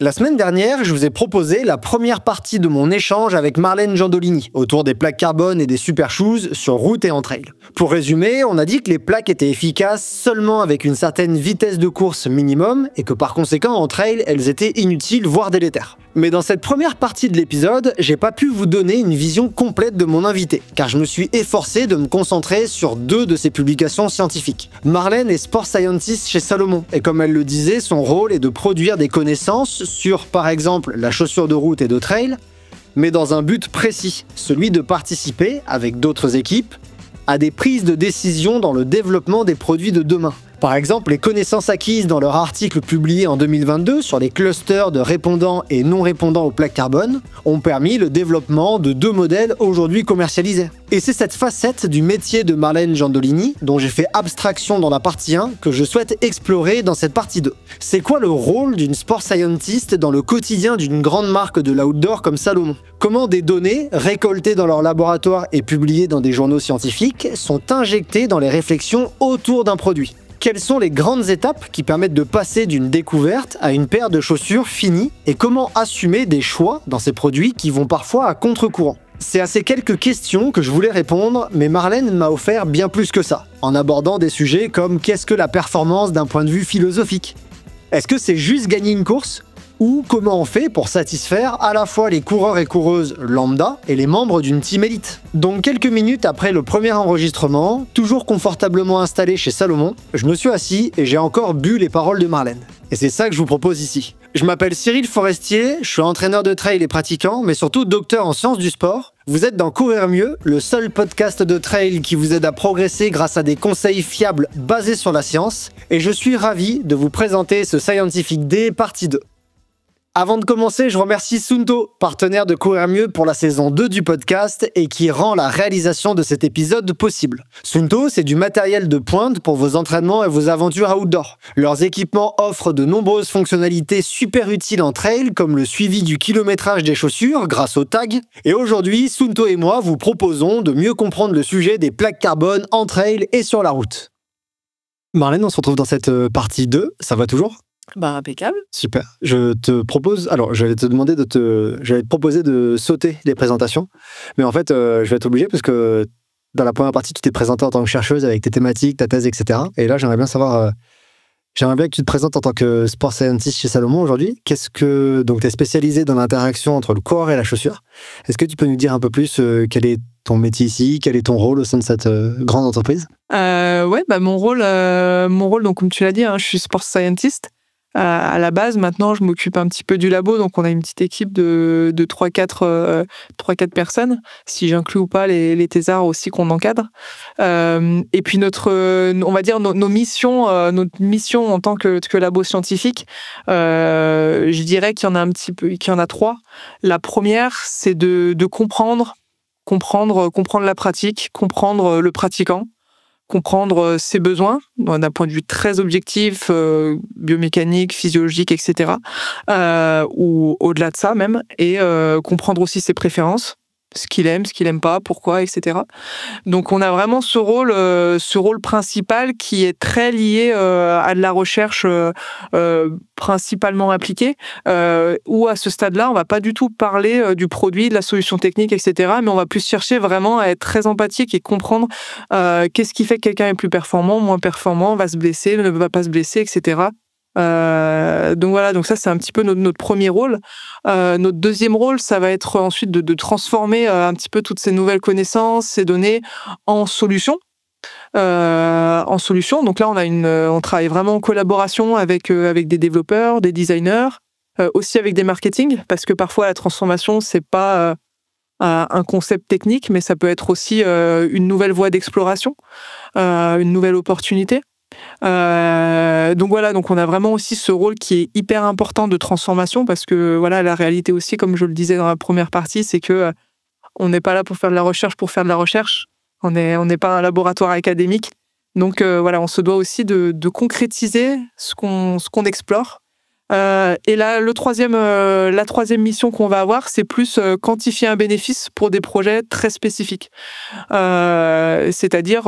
La semaine dernière, je vous ai proposé la première partie de mon échange avec Marlène Giandolini autour des plaques carbone et des super shoes sur route et en trail. Pour résumer, on a dit que les plaques étaient efficaces seulement avec une certaine vitesse de course minimum et que par conséquent en trail, elles étaient inutiles voire délétères. Mais dans cette première partie de l'épisode, j'ai pas pu vous donner une vision complète de mon invité, car je me suis efforcé de me concentrer sur 2 de ses publications scientifiques. Marlène est sport scientist chez Salomon, et comme elle le disait, son rôle est de produire des connaissances sur, par exemple, la chaussure de route et de trail, mais dans un but précis, celui de participer, avec d'autres équipes, à des prises de décision dans le développement des produits de demain. Par exemple, les connaissances acquises dans leur article publié en 2022 sur les clusters de répondants et non répondants aux plaques carbone ont permis le développement de 2 modèles aujourd'hui commercialisés. Et c'est cette facette du métier de Marlène Giandolini, dont j'ai fait abstraction dans la partie 1, que je souhaite explorer dans cette partie 2. C'est quoi le rôle d'une sport scientist dans le quotidien d'une grande marque de l'outdoor comme Salomon? Comment des données, récoltées dans leur laboratoire et publiées dans des journaux scientifiques, sont injectées dans les réflexions autour d'un produit? Quelles sont les grandes étapes qui permettent de passer d'une découverte à une paire de chaussures finie et comment assumer des choix dans ces produits qui vont parfois à contre-courant? C'est à ces quelques questions que je voulais répondre, mais Marlène m'a offert bien plus que ça, en abordant des sujets comme qu'est-ce que la performance d'un point de vue philosophique? Est-ce que c'est juste gagner une course? Ou comment on fait pour satisfaire à la fois les coureurs et coureuses lambda et les membres d'une team élite? Donc quelques minutes après le premier enregistrement, toujours confortablement installé chez Salomon, je me suis assis et j'ai encore bu les paroles de Marlène. Et c'est ça que je vous propose ici. Je m'appelle Cyril Forestier, je suis entraîneur de trail et pratiquant, mais surtout docteur en sciences du sport. Vous êtes dans Courir Mieux, le seul podcast de trail qui vous aide à progresser grâce à des conseils fiables basés sur la science, et je suis ravi de vous présenter ce Scientific Day partie 2. Avant de commencer, je remercie Suunto, partenaire de Courir Mieux pour la saison 2 du podcast et qui rend la réalisation de cet épisode possible. Suunto, c'est du matériel de pointe pour vos entraînements et vos aventures outdoor. Leurs équipements offrent de nombreuses fonctionnalités super utiles en trail, comme le suivi du kilométrage des chaussures grâce aux tags. Et aujourd'hui, Suunto et moi vous proposons de mieux comprendre le sujet des plaques carbone en trail et sur la route. Marlène, on se retrouve dans cette partie 2, ça va toujours ? Bah, impeccable. Super. Je te propose... Alors, j'allais te proposer de sauter les présentations. Mais en fait, je vais être obligé parce que dans la première partie, tu t'es présentée en tant que chercheuse avec tes thématiques, ta thèse, etc. Et là, j'aimerais bien savoir... J'aimerais bien que tu te présentes en tant que sport scientist chez Salomon aujourd'hui. Donc, tu es spécialisé dans l'interaction entre le corps et la chaussure. Est-ce que tu peux nous dire un peu plus quel est ton métier ici, quel est ton rôle au sein de cette grande entreprise? Ouais, bah mon rôle, donc comme tu l'as dit, hein, je suis sport scientist. À la base, maintenant, je m'occupe un petit peu du labo, donc on a une petite équipe de 3-4 personnes, si j'inclus ou pas les thésards aussi qu'on encadre. Et puis on va dire nos missions, notre mission en tant que labo scientifique, je dirais qu'il y en a qu'il y en a 3. La première, c'est de comprendre la pratique, comprendre le pratiquant, comprendre ses besoins d'un point de vue très objectif, biomécanique, physiologique, etc. Ou au-delà de ça même, et comprendre aussi ses préférences, ce qu'il aime pas, pourquoi, etc. Donc on a vraiment ce rôle principal qui est très lié à de la recherche principalement appliquée, où à ce stade-là, on va pas du tout parler du produit, de la solution technique, etc. Mais on va plus chercher vraiment à être très empathique et comprendre qu'est-ce qui fait que quelqu'un est plus performant, moins performant, va se blesser, ne va pas se blesser, etc. Donc voilà, donc ça c'est un petit peu notre premier rôle. Notre deuxième rôle, ça va être ensuite de transformer un petit peu toutes ces nouvelles connaissances, ces données en solutions. Donc là on travaille vraiment en collaboration avec des développeurs, des designers, aussi avec des marketing, parce que parfois la transformation c'est pas un concept technique, mais ça peut être aussi une nouvelle voie d'exploration, une nouvelle opportunité. Donc voilà, donc on a vraiment aussi ce rôle qui est hyper important de transformation, parce que voilà, la réalité aussi, comme je le disais dans la première partie, c'est que on n'est pas là pour faire de la recherche pour faire de la recherche. On n'est pas un laboratoire académique. Donc voilà, on se doit aussi de concrétiser ce qu'on explore. Et là, la troisième mission qu'on va avoir, c'est plus quantifier un bénéfice pour des projets très spécifiques. C'est-à-dire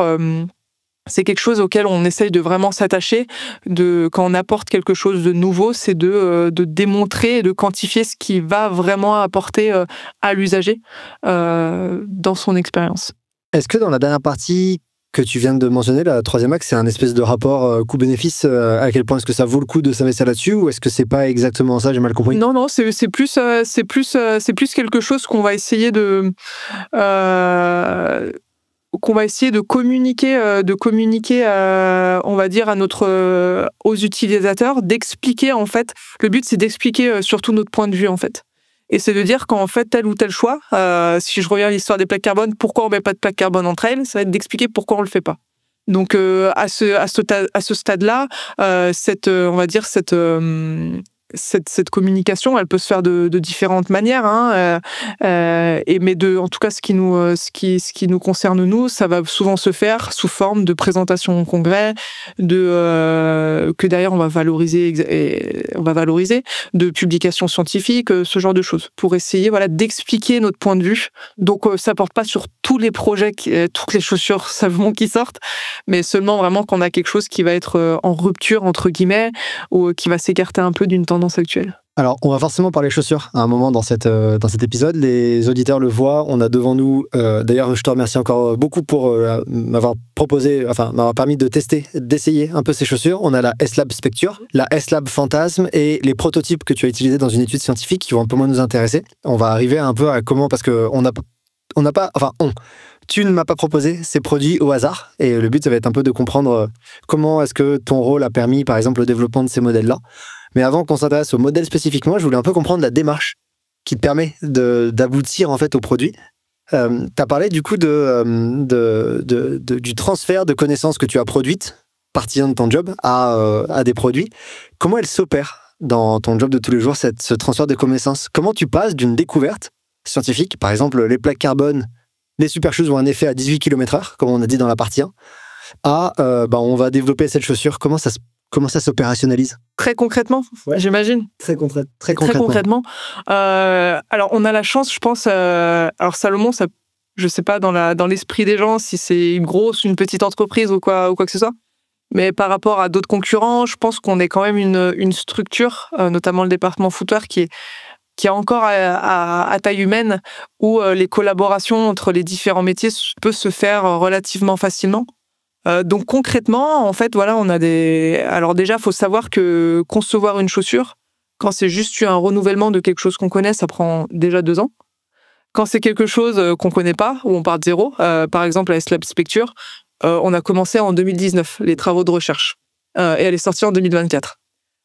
c'est quelque chose auquel on essaye de vraiment s'attacher. Quand on apporte quelque chose de nouveau, c'est de démontrer et de quantifier ce qui va vraiment apporter à l'usager dans son expérience. Est-ce que dans la dernière partie que tu viens de mentionner, la troisième axe, c'est un espèce de rapport coût-bénéfice, à quel point est-ce que ça vaut le coup de s'investir là-dessus, ou est-ce que c'est pas exactement ça, j'ai mal compris? Non, c'est plus quelque chose qu'on va essayer de communiquer, on va dire, aux utilisateurs, d'expliquer, en fait. Le but, c'est d'expliquer surtout notre point de vue, en fait. Et c'est de dire qu'en fait, tel ou tel choix, si je reviens à l'histoire des plaques carbone, pourquoi on met pas de plaques carbone entre elles, ça va être d'expliquer pourquoi on le fait pas. Donc, à ce stade-là, on va dire, cette communication, elle peut se faire de différentes manières, hein, mais en tout cas, ce qui nous concerne nous, ça va souvent se faire sous forme de présentation en congrès, que derrière on va valoriser, de publications scientifiques, ce genre de choses, pour essayer, voilà, d'expliquer notre point de vue. Donc, ça porte pas sur tous les projets, toutes les chaussures savon qui sortent, mais seulement vraiment quand on a quelque chose qui va être en rupture entre guillemets, ou qui va s'écarter un peu d'une tendance actuelle. Alors, on va forcément parler chaussures à un moment dans cet épisode. Les auditeurs le voient. On a devant nous, d'ailleurs, je te remercie encore beaucoup pour m'avoir permis de tester, d'essayer un peu ces chaussures. On a la S-Lab Specture, la S-Lab Phantasm et les prototypes que tu as utilisés dans une étude scientifique qui vont un peu moins nous intéresser. On va arriver un peu à comment, parce que tu ne m'as pas proposé ces produits au hasard, et le but, ça va être un peu de comprendre comment est-ce que ton rôle a permis, par exemple, le développement de ces modèles-là. Mais avant qu'on s'intéresse au modèle spécifiquement, je voulais un peu comprendre la démarche qui te permet d'aboutir en fait au produit. Tu as parlé du coup du transfert de connaissances que tu as produites, partant de ton job, à des produits. Comment elle s'opère dans ton job de tous les jours, ce transfert de connaissances? Comment tu passes d'une découverte scientifique, par exemple les plaques carbone, les super shoes ont un effet à 18 km/h, comme on a dit dans la partie 1, on va développer cette chaussure. Comment ça s'opérationnalise? Très concrètement, ouais. J'imagine. Très concrètement. Alors, on a la chance, je pense. Alors, Salomon, ça, je sais pas dans l'esprit des gens si c'est une grosse, une petite entreprise ou quoi que ce soit. Mais par rapport à d'autres concurrents, je pense qu'on est quand même une structure, notamment le département footwear, qui est encore à taille humaine, où les collaborations entre les différents métiers peuvent se faire relativement facilement. Donc concrètement, en fait, voilà, on a Alors déjà, faut savoir que concevoir une chaussure, quand c'est juste un renouvellement de quelque chose qu'on connaît, ça prend déjà 2 ans. Quand c'est quelque chose qu'on connaît pas, où on part de zéro, par exemple la S-Lab Specture, on a commencé en 2019 les travaux de recherche, et elle est sortie en 2024.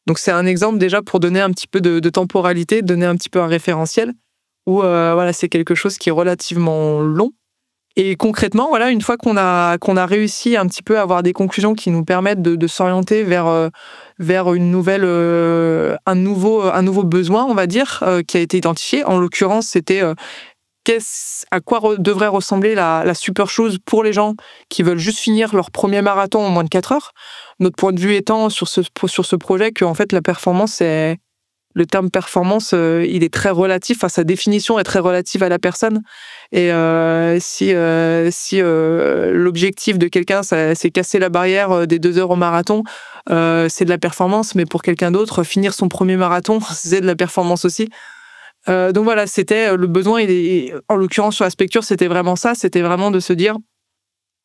Donc c'est un exemple déjà pour donner un petit peu de temporalité, donner un petit peu un référentiel, où voilà, c'est quelque chose qui est relativement long. Et concrètement, voilà, une fois qu'on a réussi un petit peu à avoir des conclusions qui nous permettent de s'orienter vers une nouvelle, un nouveau besoin, on va dire, qui a été identifié. En l'occurrence, c'était à quoi devrait ressembler la super chose pour les gens qui veulent juste finir leur premier marathon en moins de 4 heures. Notre point de vue étant sur ce projet que en fait la performance est le terme performance, il est très relatif, enfin, sa définition est très relative à la personne. Et si l'objectif de quelqu'un, c'est casser la barrière des 2 heures au marathon, c'est de la performance, mais pour quelqu'un d'autre, finir son premier marathon, c'est de la performance aussi. Donc voilà, c'était le besoin, en l'occurrence sur la Specture, c'était vraiment ça, c'était vraiment de se dire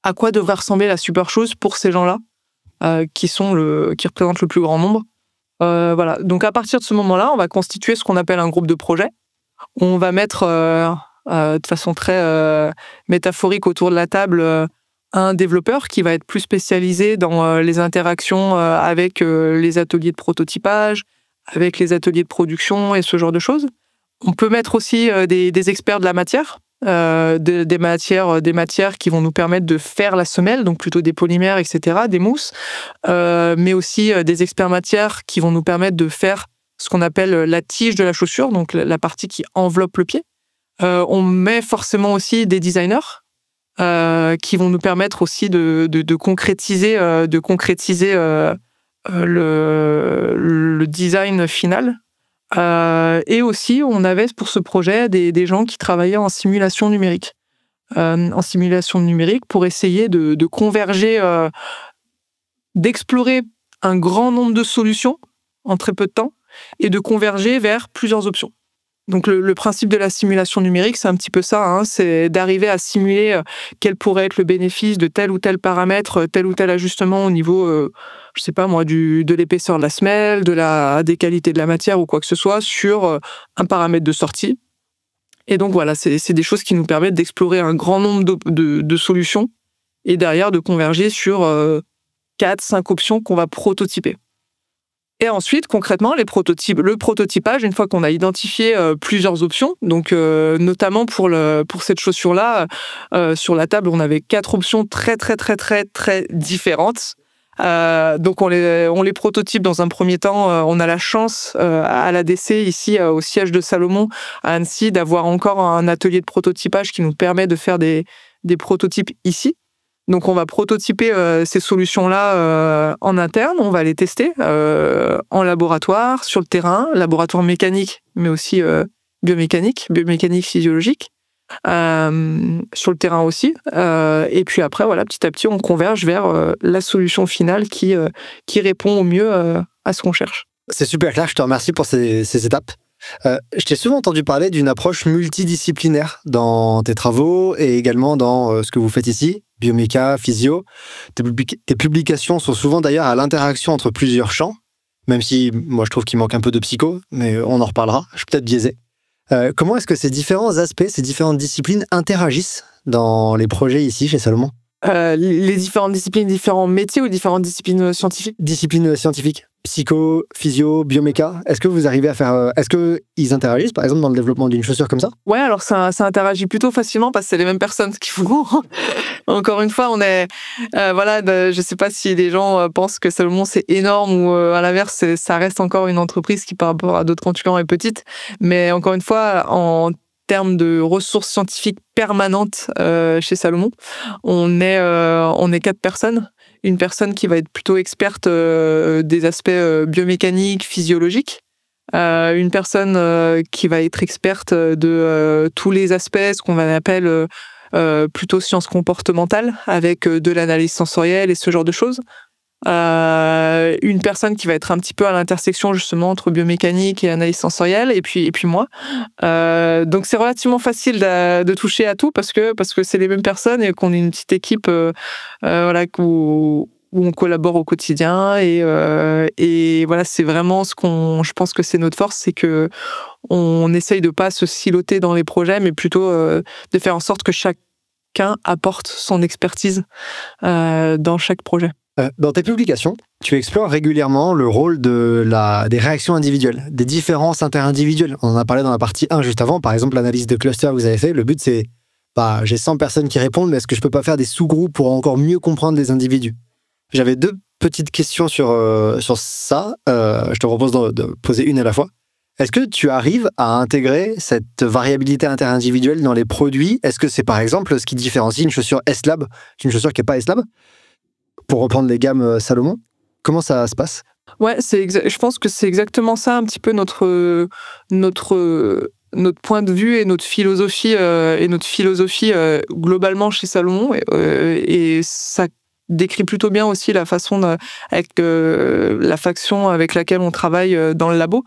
à quoi devrait ressembler la super chose pour ces gens-là, qui représentent le plus grand nombre. Voilà. Donc à partir de ce moment-là, on va constituer ce qu'on appelle un groupe de projet. On va mettre de façon très métaphorique autour de la table un développeur qui va être plus spécialisé dans les interactions avec les ateliers de prototypage, avec les ateliers de production et ce genre de choses. On peut mettre aussi des experts de la matière, des matières qui vont nous permettre de faire la semelle, donc plutôt des polymères, etc., des mousses, mais aussi des experts matières qui vont nous permettre de faire ce qu'on appelle la tige de la chaussure, donc la partie qui enveloppe le pied. On met forcément aussi des designers qui vont nous permettre aussi de concrétiser le design final. Et aussi, on avait pour ce projet des gens qui travaillaient en simulation numérique. en simulation numérique pour essayer de converger, d'explorer un grand nombre de solutions en très peu de temps et de converger vers plusieurs options. Donc le principe de la simulation numérique, c'est un petit peu ça, hein, c'est d'arriver à simuler quel pourrait être le bénéfice de tel ou tel paramètre, tel ou tel ajustement au niveau, je sais pas moi, de l'épaisseur de la semelle, des qualités de la matière ou quoi que ce soit sur un paramètre de sortie. Et donc voilà, c'est des choses qui nous permettent d'explorer un grand nombre de solutions et derrière de converger sur 4-5 options qu'on va prototyper. Et ensuite, concrètement, le prototypage, une fois qu'on a identifié plusieurs options, donc notamment pour cette chaussure-là, sur la table, on avait 4 options très différentes. Donc on les prototype dans un premier temps. On a la chance à l'ADC ici au siège de Salomon à Annecy d'avoir encore un atelier de prototypage qui nous permet de faire des prototypes ici. Donc, on va prototyper ces solutions-là en interne. On va les tester en laboratoire, sur le terrain, laboratoire mécanique, mais aussi biomécanique physiologique, sur le terrain aussi. Et puis après, voilà, petit à petit, on converge vers la solution finale qui répond au mieux à ce qu'on cherche. C'est super clair, je te remercie pour ces étapes. Je t'ai souvent entendu parler d'une approche multidisciplinaire dans tes travaux et également dans ce que vous faites ici, bioméca, physio. Tes publications sont souvent d'ailleurs à l'interaction entre plusieurs champs, même si moi je trouve qu'il manque un peu de psycho, mais on en reparlera, je suis peut-être biaisé. Comment est-ce que ces différents aspects, ces différentes disciplines interagissent dans les projets ici chez Salomon ? Les différentes disciplines, différents métiers ou différentes disciplines scientifiques ? Disciplines scientifiques, psycho, physio, bioméca. Est-ce que vous arrivez à faire... Est-ce qu'ils interagissent, par exemple, dans le développement d'une chaussure comme ça ? Ouais, alors ça interagit plutôt facilement parce que c'est les mêmes personnes qui font. Encore une fois, on est... je sais pas si les gens pensent que Salomon, c'est énorme ou à l'inverse, ça reste encore une entreprise qui, par rapport à d'autres concurrents, est petite. Mais encore une fois, en termes de ressources scientifiques permanentes chez Salomon, on est 4 personnes. Une personne qui va être plutôt experte des aspects biomécaniques, physiologiques. Une personne qui va être experte de tous les aspects, ce qu'on appelle plutôt sciences comportementales, avec de l'analyse sensorielle et ce genre de choses. Une personne qui va être un petit peu à l'intersection justement entre biomécanique et analyse sensorielle, et puis moi. Donc c'est relativement facile de toucher à tout parce que c'est les mêmes personnes et qu'on est une petite équipe où on collabore au quotidien et voilà, c'est vraiment je pense que c'est notre force, c'est que on essaye de pas se siloter dans les projets, mais plutôt de faire en sorte que chacun apporte son expertise dans chaque projet. Dans tes publications, tu explores régulièrement le rôle des réactions individuelles, des différences interindividuelles. On en a parlé dans la partie 1 juste avant, par exemple l'analyse de cluster que vous avez fait. Le but c'est, j'ai 100 personnes qui répondent, mais est-ce que je peux pas faire des sous-groupes pour encore mieux comprendre les individus ? J'avais 2 petites questions sur ça. Je te propose de poser une à la fois. Est-ce que tu arrives à intégrer cette variabilité interindividuelle dans les produits ? Est-ce que c'est par exemple ce qui différencie une chaussure S-Lab d'une chaussure qui n'est pas S-Lab ? Pour reprendre les gammes Salomon, comment ça se passe ? Ouais, je pense que c'est exactement ça un petit peu notre point de vue et notre philosophie globalement chez Salomon et ça décrit plutôt bien aussi la façon avec la faction avec laquelle on travaille dans le labo.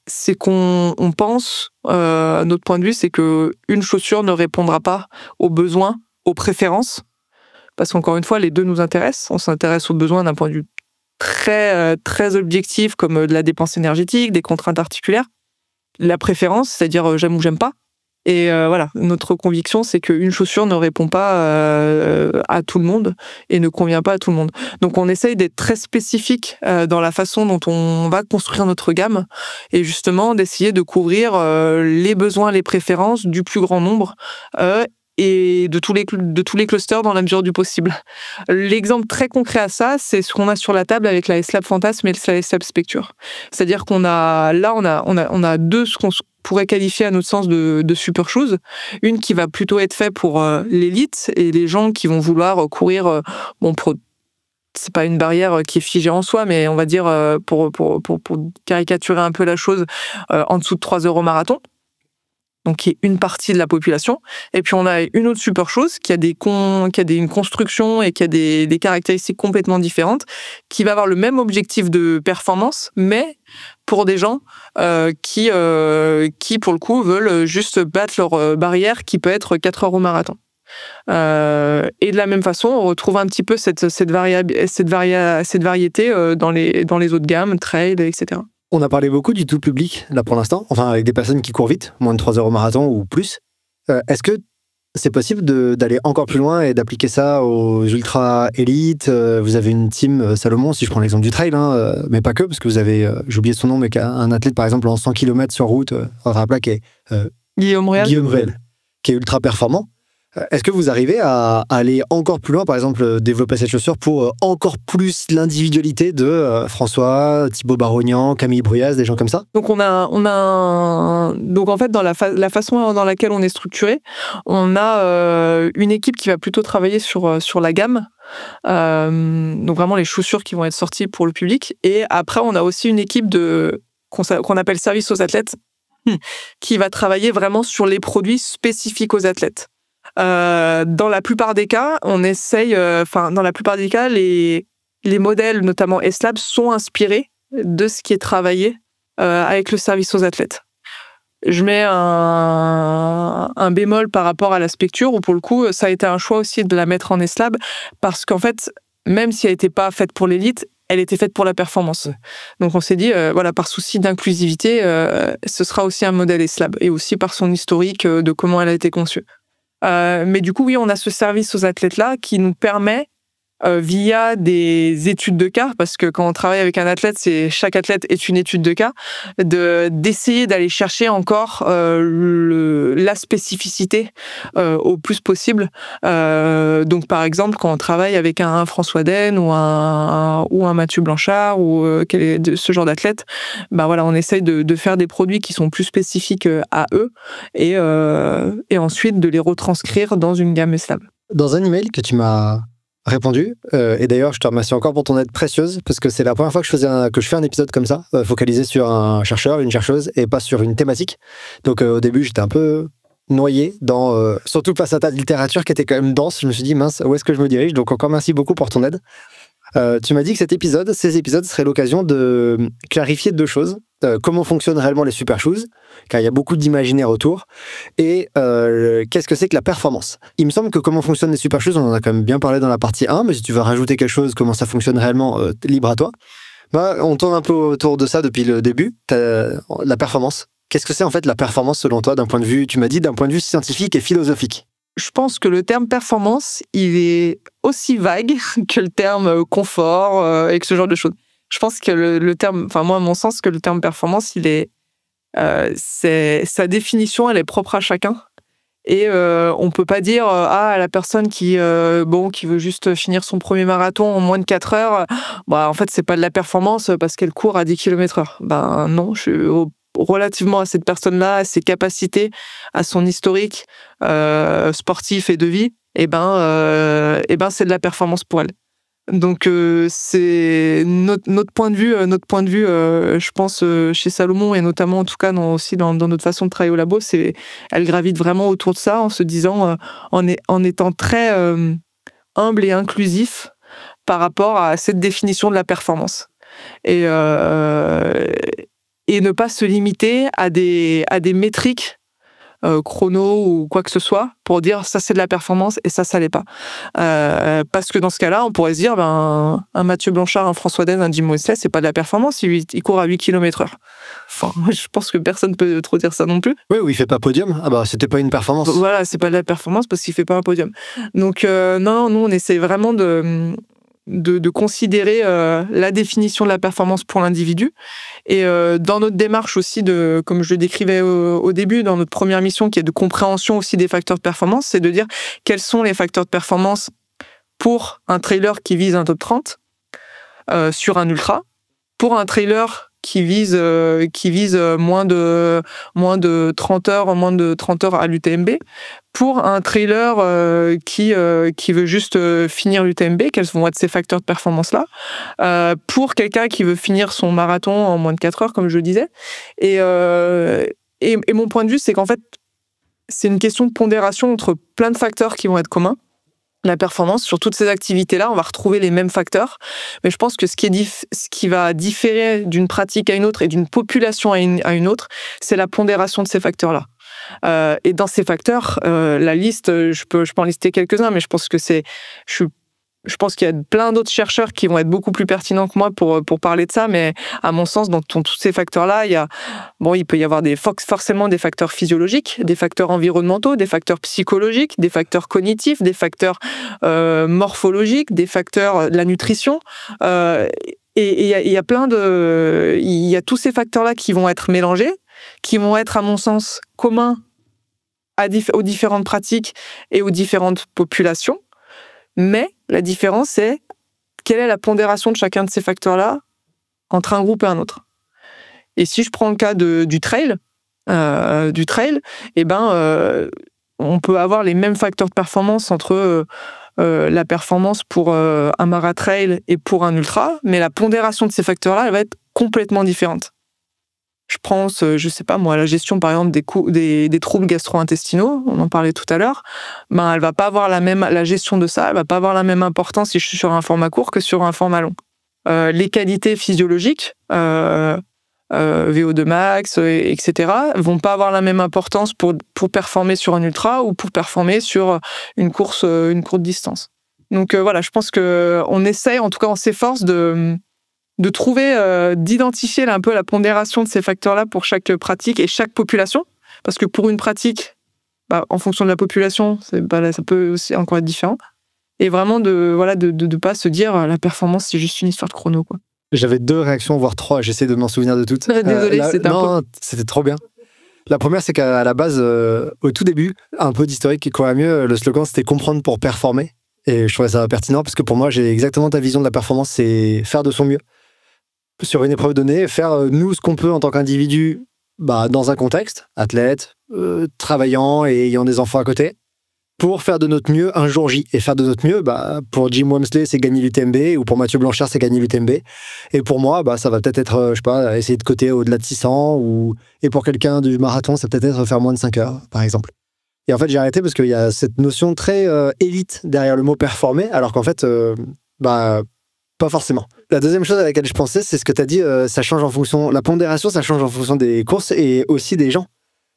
C'est qu'on pense, notre point de vue, c'est que une chaussure ne répondra pas aux besoins, aux préférences. Parce qu'encore une fois, les deux nous intéressent. On s'intéresse aux besoins d'un point de vue très objectif, comme de la dépense énergétique, des contraintes articulaires. La préférence, c'est-à-dire j'aime ou j'aime pas. Et voilà, notre conviction, c'est qu'une chaussure ne répond pas à tout le monde et ne convient pas à tout le monde. Donc on essaye d'être très spécifique dans la façon dont on va construire notre gamme et justement d'essayer de couvrir les besoins, les préférences du plus grand nombre et de tous les clusters dans la mesure du possible. L'exemple très concret à ça, c'est ce qu'on a sur la table avec la S-Lab Fantasme et la S-Lab Specture. C'est-à-dire qu'on a 2 ce qu'on pourrait qualifier à notre sens de super shoes. Une qui va plutôt être faite pour l'élite et les gens qui vont vouloir courir c'est pas une barrière qui est figée en soi, mais on va dire pour caricaturer un peu la chose, en dessous de 3 heures au marathon. donc qui est une partie de la population. Et puis on a une autre super chose qui a une construction et qui a des caractéristiques complètement différentes, qui va avoir le même objectif de performance, mais pour des gens qui pour le coup veulent juste battre leur barrière qui peut être 4 heures au marathon. Et de la même façon, on retrouve un petit peu cette variété dans les autres gammes, trail, etc. On a parlé beaucoup du tout public, là pour l'instant, enfin avec des personnes qui courent vite, moins de 3 heures au marathon ou plus. Est-ce que c'est possible d'aller encore plus loin et d'appliquer ça aux ultra-élites? Vous avez une team Salomon, si je prends l'exemple du trail, mais pas que, parce que vous avez, j'ai oublié son nom, mais un athlète par exemple en 100 km sur route, qui est Guillaume Réal, qui est ultra performant. Est-ce que vous arrivez à aller encore plus loin, par exemple, développer cette chaussure pour encore plus l'individualité de François, Thibaut Barognan, Camille Bruyas, des gens comme ça? Donc donc en fait dans la façon dans laquelle on est structuré, on a une équipe qui va plutôt travailler sur la gamme. Donc vraiment les chaussures qui vont être sorties pour le public. Et après on a aussi une équipe qu'on appelle service aux athlètes qui va travailler vraiment sur les produits spécifiques aux athlètes. Dans la plupart des cas, les modèles, notamment S-Lab, sont inspirés de ce qui est travaillé avec le service aux athlètes. Je mets un bémol par rapport à la Specture, où pour le coup, ça a été un choix aussi de la mettre en S-Lab, parce qu'en fait, même si elle n'était pas faite pour l'élite, elle était faite pour la performance. Donc on s'est dit, par souci d'inclusivité, ce sera aussi un modèle S-Lab, et aussi par son historique de comment elle a été conçue. Mais du coup, oui, on a ce service aux athlètes-là qui nous permet, via des études de cas, parce que quand on travaille avec un athlète, chaque athlète est une étude de cas, d'essayer d'aller chercher encore la spécificité au plus possible. Donc, par exemple, quand on travaille avec un François Den ou un Mathieu Blanchard ou ce genre d'athlète, on essaye de faire des produits qui sont plus spécifiques à eux et ensuite de les retranscrire dans une gamme S-Lab. Dans un email que tu m'as répondu, et d'ailleurs je te remercie encore pour ton aide précieuse, parce que c'est la première fois que je fais un épisode comme ça, focalisé sur un chercheur, une chercheuse, et pas sur une thématique. Donc au début j'étais un peu noyé surtout face à ta littérature qui était quand même dense. Je me suis dit mince, où est-ce que je me dirige? Donc encore merci beaucoup pour ton aide. Tu m'as dit que ces épisodes seraient l'occasion de clarifier 2 choses. Comment fonctionnent réellement les super shoes, car il y a beaucoup d'imaginaire autour, et qu'est-ce que c'est que la performance. Il me semble que comment fonctionnent les super shoes, on en a quand même bien parlé dans la partie 1, mais si tu veux rajouter quelque chose, comment ça fonctionne réellement, libre à toi. On tourne un peu autour de ça depuis le début. La performance. Qu'est-ce que c'est en fait la performance selon toi, d'un point de vue, tu m'as dit, d'un point de vue scientifique et philosophique? Je pense que le terme performance, il est aussi vague que le terme confort et que ce genre de choses. Je pense que le terme, moi à mon sens, que le terme performance, sa définition, elle est propre à chacun. Et on peut pas dire à la personne qui veut juste finir son premier marathon en moins de 4 heures, en fait c'est pas de la performance parce qu'elle court à 10 km/h. Non, je suis relativement à cette personne-là, à ses capacités, à son historique sportif et de vie, c'est de la performance pour elle. Donc c'est notre point de vue, je pense chez Salomon, et notamment en tout cas aussi dans notre façon de travailler au labo, elle gravite vraiment autour de ça, en se disant, en étant très humble et inclusif par rapport à cette définition de la performance, et ne pas se limiter à des métriques chrono ou quoi que ce soit pour dire ça c'est de la performance et ça l'est pas, parce que dans ce cas-là on pourrait se dire un Mathieu Blanchard, un François Den, un Jim Wesley, c'est pas de la performance, il court à 8 km/h. Enfin, je pense que personne peut trop dire ça non plus. Oui, ou il fait pas podium, c'était pas une performance. Voilà, c'est pas de la performance parce qu'il fait pas un podium. Donc non, nous on essaie vraiment de considérer la définition de la performance pour l'individu. Et dans notre démarche aussi, comme je le décrivais au début, dans notre première mission qui est de compréhension aussi des facteurs de performance, c'est de dire quels sont les facteurs de performance pour un trailer qui vise un top 30 sur un ultra, pour un trailer qui vise moins de 30 heures à l'UTMB, pour un trailer qui veut juste finir l'UTMB, quels vont être ces facteurs de performance-là, pour quelqu'un qui veut finir son marathon en moins de 4 heures, comme je le disais. Et mon point de vue, c'est qu'en fait, c'est une question de pondération entre plein de facteurs qui vont être communs. La performance, sur toutes ces activités-là, on va retrouver les mêmes facteurs. Mais je pense que ce qui va différer d'une pratique à une autre et d'une population à une autre, c'est la pondération de ces facteurs-là. Et dans ces facteurs, la liste, je peux en lister quelques-uns, mais je pense qu'il y a plein d'autres chercheurs qui vont être beaucoup plus pertinents que moi pour parler de ça, mais à mon sens, dans tous ces facteurs-là, il peut y avoir forcément des facteurs physiologiques, des facteurs environnementaux, des facteurs psychologiques, des facteurs cognitifs, des facteurs morphologiques, des facteurs de la nutrition. Et il y a tous ces facteurs-là qui vont être mélangés, qui vont être, à mon sens, communs aux différentes pratiques et aux différentes populations. Mais la différence, c'est quelle est la pondération de chacun de ces facteurs-là entre un groupe et un autre. Et si je prends le cas du trail, on peut avoir les mêmes facteurs de performance entre la performance pour un maratrail et pour un ultra, mais la pondération de ces facteurs-là, elle va être complètement différente. Je pense, je sais pas moi, la gestion par exemple des troubles gastro-intestinaux, on en parlait tout à l'heure, elle va pas avoir la gestion de ça, elle va pas avoir la même importance si je suis sur un format court que sur un format long. Les qualités physiologiques, VO2 max, etc., vont pas avoir la même importance pour performer sur un ultra ou pour performer sur une courte distance. Donc voilà, je pense que on essaye, en tout cas on s'efforce de trouver, d'identifier un peu la pondération de ces facteurs-là pour chaque pratique et chaque population. Parce que pour une pratique, en fonction de la population, ça peut aussi encore être différent. Et vraiment de pas se dire la performance, c'est juste une histoire de chrono, quoi. J'avais 2 réactions, voire 3. J'essaie de m'en souvenir de toutes. Désolé, c'était trop bien. La première, c'est qu'à la base, au tout début, un peu d'historique qui courait mieux, le slogan, c'était « comprendre pour performer ». Et je trouvais ça pertinent parce que pour moi, j'ai exactement ta vision de la performance, c'est faire de son mieux. Sur une épreuve donnée, faire nous ce qu'on peut en tant qu'individu dans un contexte, athlète, travaillant et ayant des enfants à côté, pour faire de notre mieux un jour J. Et faire de notre mieux, pour Jim Wamsley, c'est gagner l'UTMB, ou pour Mathieu Blanchard, c'est gagner l'UTMB. Et pour moi, ça va peut-être être, essayer de coter au-delà de 600, et pour quelqu'un du marathon, ça peut être faire moins de 5 heures, par exemple. Et en fait, j'ai arrêté parce qu'il y a cette notion très élite derrière le mot performer, alors qu'en fait, pas forcément. La deuxième chose à laquelle je pensais, c'est ce que tu as dit, ça change en fonction... La pondération, ça change en fonction des courses et aussi des gens.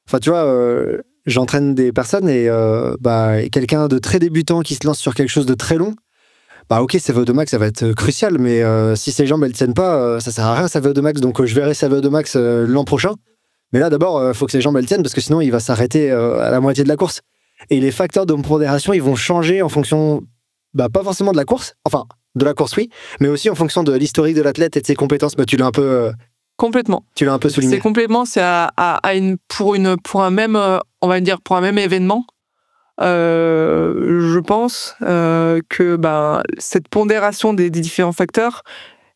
Enfin, tu vois, j'entraîne des personnes et quelqu'un de très débutant qui se lance sur quelque chose de très long, ok, sa VO2 max, ça va être crucial, mais si ses jambes, elles tiennent pas, ça sert à rien, sa VO2 max, donc je verrai sa VO2 max l'an prochain. Mais là, d'abord, il faut que ses jambes, elles tiennent, parce que sinon, il va s'arrêter à la moitié de la course. Et les facteurs de pondération, ils vont changer en fonction, pas forcément de la course, enfin... De la course, oui, mais aussi en fonction de l'historique de l'athlète et de ses compétences. Tu l'as un peu... Complètement. Tu l'as un peu souligné. C'est complètement, c'est pour un même, on va dire, pour un même événement. Je pense que cette pondération des différents facteurs,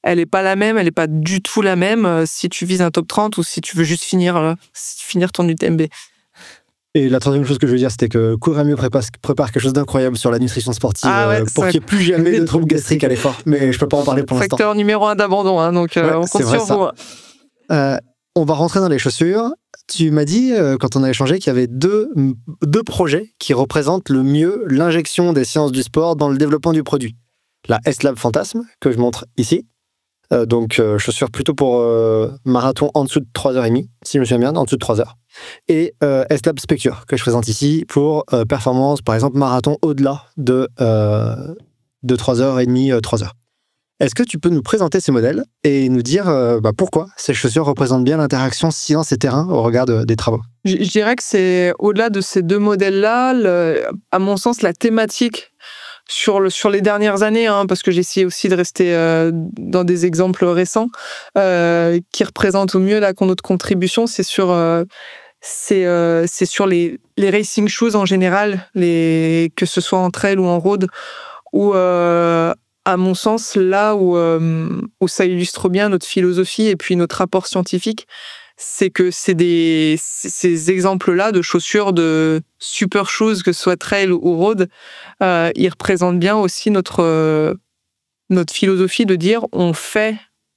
elle n'est pas la même, elle n'est pas du tout la même si tu vises un top 30 ou si tu veux juste finir ton UTMB. Et la troisième chose que je veux dire, c'était que Courir Mieux prépare quelque chose d'incroyable sur la nutrition sportive pour qu'il n'y ait plus jamais de troubles gastriques à l'effort. Mais je ne peux pas en parler pour l'instant. Facteur numéro 1 d'abandon, donc on compte sur vous. On va rentrer dans les chaussures. Tu m'as dit, quand on a échangé, qu'il y avait deux projets qui représentent le mieux l'injection des sciences du sport dans le développement du produit. La S-Lab Fantasme, que je montre ici. Donc, chaussures plutôt pour marathon en dessous de 3h30, si je me souviens bien, en dessous de 3 heures. Et S-Lab Specure, que je présente ici pour performance, par exemple, marathon au-delà de 3h30, 3 heures. Est-ce que tu peux nous présenter ces modèles et nous dire pourquoi ces chaussures représentent bien l'interaction science et terrain au regard des travaux? Je dirais que c'est au-delà de ces 2 modèles-là, à mon sens, la thématique sur les dernières années, parce que j'ai essayé aussi de rester dans des exemples récents qui représentent au mieux notre contribution, c'est sur les racing shoes en général, que ce soit en trail ou en road, où à mon sens, là où ça illustre bien notre philosophie et puis notre rapport scientifique, c'est que ces exemples-là de chaussures de super shoes, que ce soit trail ou road, ils représentent bien aussi notre philosophie de dire on fait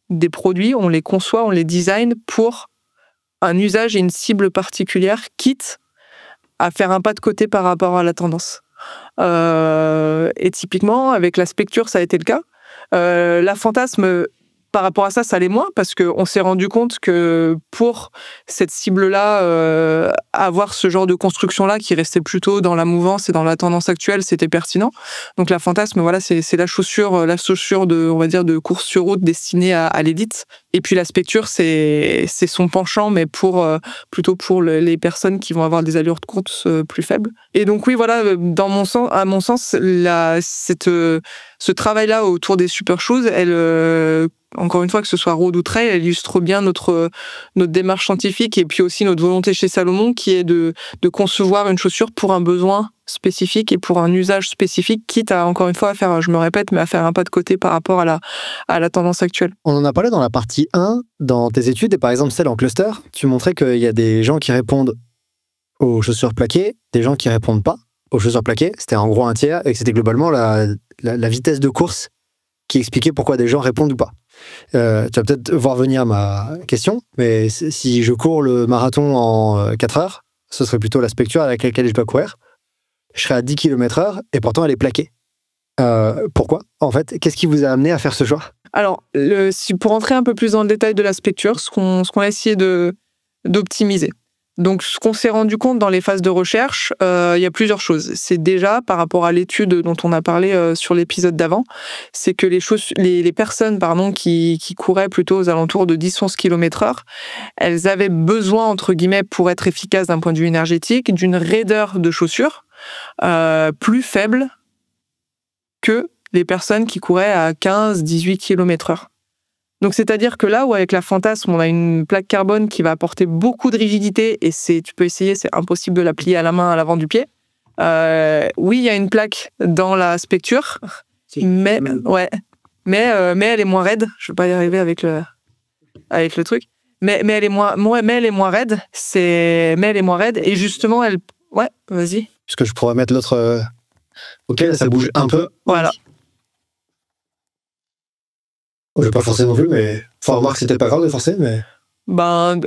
des produits, on les conçoit, on les design pour un usage et une cible particulière, quitte à faire un pas de côté par rapport à la tendance. Et typiquement, avec la Specture, ça a été le cas. La Fantasme, par rapport à ça, ça l'est moins, parce qu'on s'est rendu compte que pour cette cible-là, avoir ce genre de construction-là qui restait plutôt dans la mouvance et dans la tendance actuelle, c'était pertinent. Donc la Fantasme, voilà, c'est la chaussure de, on va dire, de course sur route destinée à l'élite. Et puis la Specture, c'est son penchant, mais plutôt pour les personnes qui vont avoir des allures de course plus faibles. Et donc oui, voilà, à mon sens, ce travail-là autour des super shoes, encore une fois, que ce soit road ou trail, elle illustre bien notre démarche scientifique et puis aussi notre volonté chez Salomon, qui est de concevoir une chaussure pour un besoin spécifique et pour un usage spécifique, quitte à, encore une fois, à faire, je me répète, mais à faire un pas de côté par rapport à la tendance actuelle. On en a parlé dans la partie 1, dans tes études, et par exemple celle en cluster, tu montrais qu'il y a des gens qui répondent aux chaussures plaquées, des gens qui répondent pas aux chaussures plaquées, c'était en gros un tiers, et que c'était globalement la vitesse de course qui expliquait pourquoi des gens répondent ou pas. Tu vas peut-être voir venir ma question, mais si je cours le marathon en 4 heures, ce serait plutôt la Specture avec laquelle je dois courir. Je serai à 10 km/h et pourtant elle est plaquée. Pourquoi ? En fait, qu'est-ce qui vous a amené à faire ce choix ? Alors, pour entrer un peu plus dans le détail de la Specture, ce qu'on a essayé d'optimiser. Donc, ce qu'on s'est rendu compte dans les phases de recherche, il y a plusieurs choses. C'est déjà, par rapport à l'étude dont on a parlé sur l'épisode d'avant, c'est que les personnes qui couraient plutôt aux alentours de 10-11 km/h, elles avaient besoin, entre guillemets, pour être efficaces d'un point de vue énergétique, d'une raideur de chaussures plus faible que les personnes qui couraient à 15-18 km/h. Donc, c'est-à-dire que là où avec la Fantasme, on a une plaque carbone qui va apporter beaucoup de rigidité et tu peux essayer, c'est impossible de la plier à la main à l'avant du pied. Oui, il y a une plaque dans la Specture, mais elle est moins raide. Je ne vais pas y arriver avec le truc. Mais elle est moins raide. Mais elle est moins raide et justement, ouais, vas-y. Puisque je pourrais mettre l'autre. Ok, là, ça bouge un peu. Voilà. Je vais pas forcer non plus, mais faut remarquer que c'était pas grave de forcer, mais.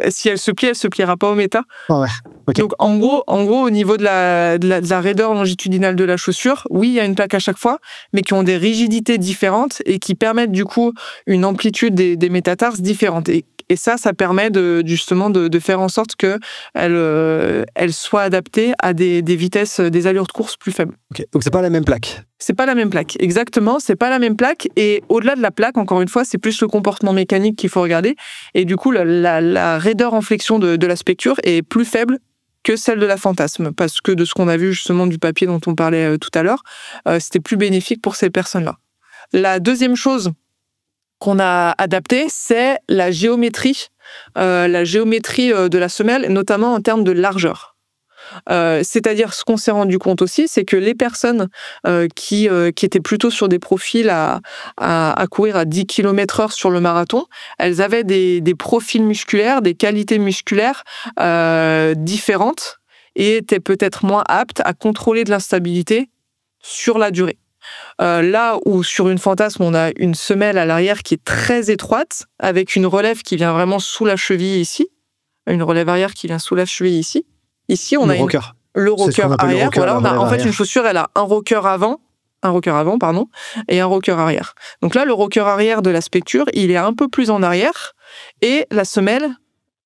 Si elle se pliera pas au méta. Ah ouais. Okay. Donc en gros, au niveau de la raideur longitudinale de la chaussure, oui, il y a une plaque à chaque fois, mais qui ont des rigidités différentes et qui permettent du coup une amplitude des métatarses différentes. Et ça permet justement de faire en sorte que elle soit adaptée à des vitesses, des allures de course plus faibles. Okay. Donc c'est pas la même plaque. C'est pas la même plaque, exactement, c'est pas la même plaque. Et au-delà de la plaque, encore une fois, c'est plus le comportement mécanique qu'il faut regarder. Et du coup, la raideur en flexion de la Specture est plus faible que celle de la Fantasme, parce que de ce qu'on a vu justement du papier dont on parlait tout à l'heure, c'était plus bénéfique pour ces personnes-là. La deuxième chose qu'on a adaptée, c'est la géométrie de la semelle, notamment en termes de largeur. C'est-à-dire, ce qu'on s'est rendu compte aussi, c'est que les personnes qui étaient plutôt sur des profils à courir à 10 km/h sur le marathon, elles avaient des profils musculaires, des qualités musculaires différentes et étaient peut-être moins aptes à contrôler de l'instabilité sur la durée. Là où sur une Fantasme, on a une semelle à l'arrière qui est très étroite, avec une relève qui vient vraiment sous la cheville ici, une relève arrière qui vient sous la cheville ici. Ici, on a le rocker arrière. Voilà, on a en fait une chaussure, elle a un rocker avant, et un rocker arrière. Donc là, le rocker arrière de la Specture, il est un peu plus en arrière, et la semelle.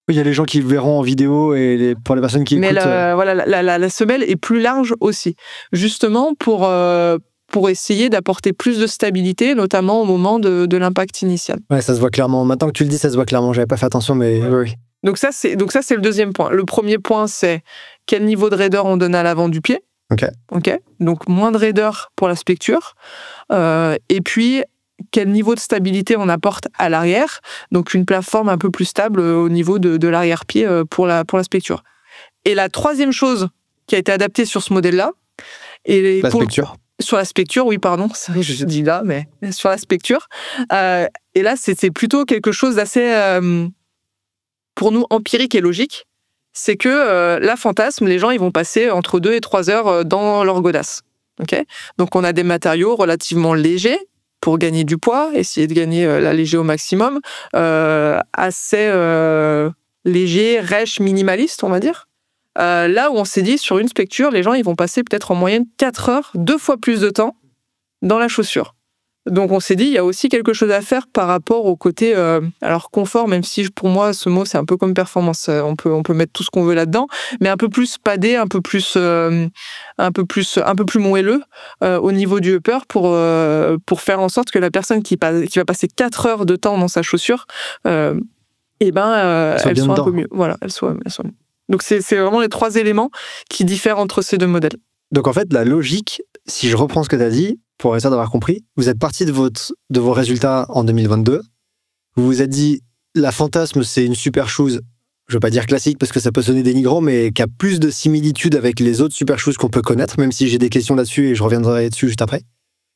Il y a les gens qui le verront en vidéo et pour les personnes qui écoutent. Mais voilà, la semelle est plus large aussi, justement pour essayer d'apporter plus de stabilité, notamment au moment de l'impact initial. Ouais, ça se voit clairement. Maintenant que tu le dis, ça se voit clairement. J'avais pas fait attention, mais oui. Donc ça, c'est le deuxième point. Le premier point, c'est quel niveau de raideur on donne à l'avant du pied. Ok. Donc moins de raideur pour la Specture. Et puis, quel niveau de stabilité on apporte à l'arrière. Donc une plateforme un peu plus stable au niveau de l'arrière-pied pour la Specture. Et la troisième chose qui a été adaptée sur ce modèle-là... Sur la Specture, oui, pardon, je dis là, mais sur la Specture. Et là, c'est plutôt quelque chose d'assez... pour nous, empirique et logique, c'est que la Fantasme, les gens, ils vont passer entre 2 et 3 heures dans leur godasse. Okay, donc, on a des matériaux relativement légers pour gagner du poids, essayer de gagner la léger au maximum, assez léger, rêche, minimaliste, on va dire. Là où on s'est dit, sur une specture, les gens ils vont passer peut-être en moyenne 4 heures, 2 fois plus de temps dans la chaussure. Donc on s'est dit, il y a aussi quelque chose à faire par rapport au côté alors confort, même si pour moi ce mot c'est un peu comme performance, on peut mettre tout ce qu'on veut là-dedans, mais un peu plus padé, un peu plus moelleux au niveau du upper pour faire en sorte que la personne qui va passer 4 heures de temps dans sa chaussure, elle soit un peu mieux. Voilà, elle soit mieux. Donc c'est vraiment les 3 éléments qui diffèrent entre ces 2 modèles. Donc en fait, la logique, si je reprends ce que tu as dit, pour essayer d'avoir compris, vous êtes parti de vos résultats en 2022. Vous vous êtes dit, la Fantasme, c'est une super shoes, je veux pas dire classique parce que ça peut sonner dénigrant, mais qui a plus de similitudes avec les autres super shoes qu'on peut connaître, même si j'ai des questions là-dessus et je reviendrai dessus juste après.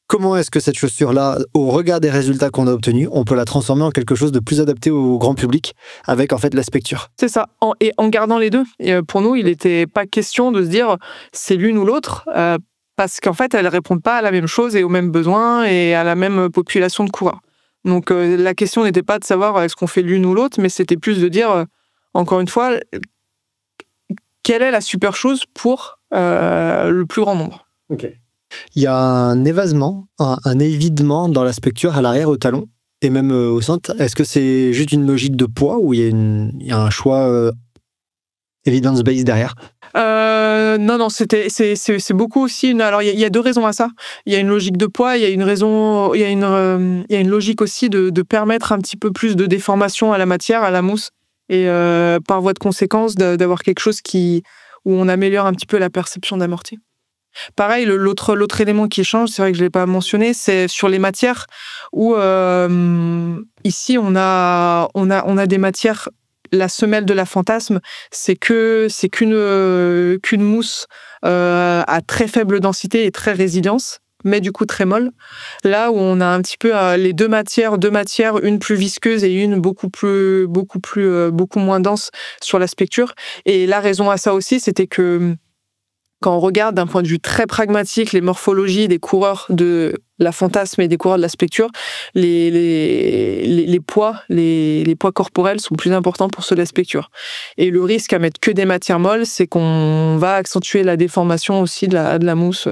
Comment est-ce que cette chaussure-là, au regard des résultats qu'on a obtenus, on peut la transformer en quelque chose de plus adapté au grand public avec en fait la specture? C'est ça, et en gardant les deux. Et pour nous, il n'était pas question de se dire c'est l'une ou l'autre, parce qu'en fait, elles ne répondent pas à la même chose et aux mêmes besoins et à la même population de coureurs. Donc la question n'était pas de savoir est-ce qu'on fait l'une ou l'autre, mais c'était plus de dire, encore une fois, quelle est la super chose pour le plus grand nombre. Ok. Il y a un évasement, un évidement dans la specture à l'arrière au talon et même au centre. Est-ce que c'est juste une logique de poids ou il y a un choix evidence-based derrière? Non, c'est beaucoup aussi. Alors, il y a 2 raisons à ça. Il y a une logique de poids, il y a une raison, il y a une logique aussi de permettre un petit peu plus de déformation à la matière, à la mousse, et par voie de conséquence d'avoir quelque chose où on améliore un petit peu la perception d'amorti. Pareil, l'autre élément qui change, c'est vrai que je l'ai pas mentionné, c'est sur les matières où ici on a des matières. La semelle de la Fantasme, c'est qu'une mousse à très faible densité et très résilience, mais du coup très molle. Là où on a un petit peu les deux matières, une plus visqueuse et une beaucoup moins dense sur la specture. Et la raison à ça aussi, c'était que quand on regarde d'un point de vue très pragmatique les morphologies des coureurs de la Fantasme et des coureurs de la specture, les poids corporels sont plus importants pour ceux de la specture. Et le risque à mettre que des matières molles, c'est qu'on va accentuer la déformation aussi de la mousse.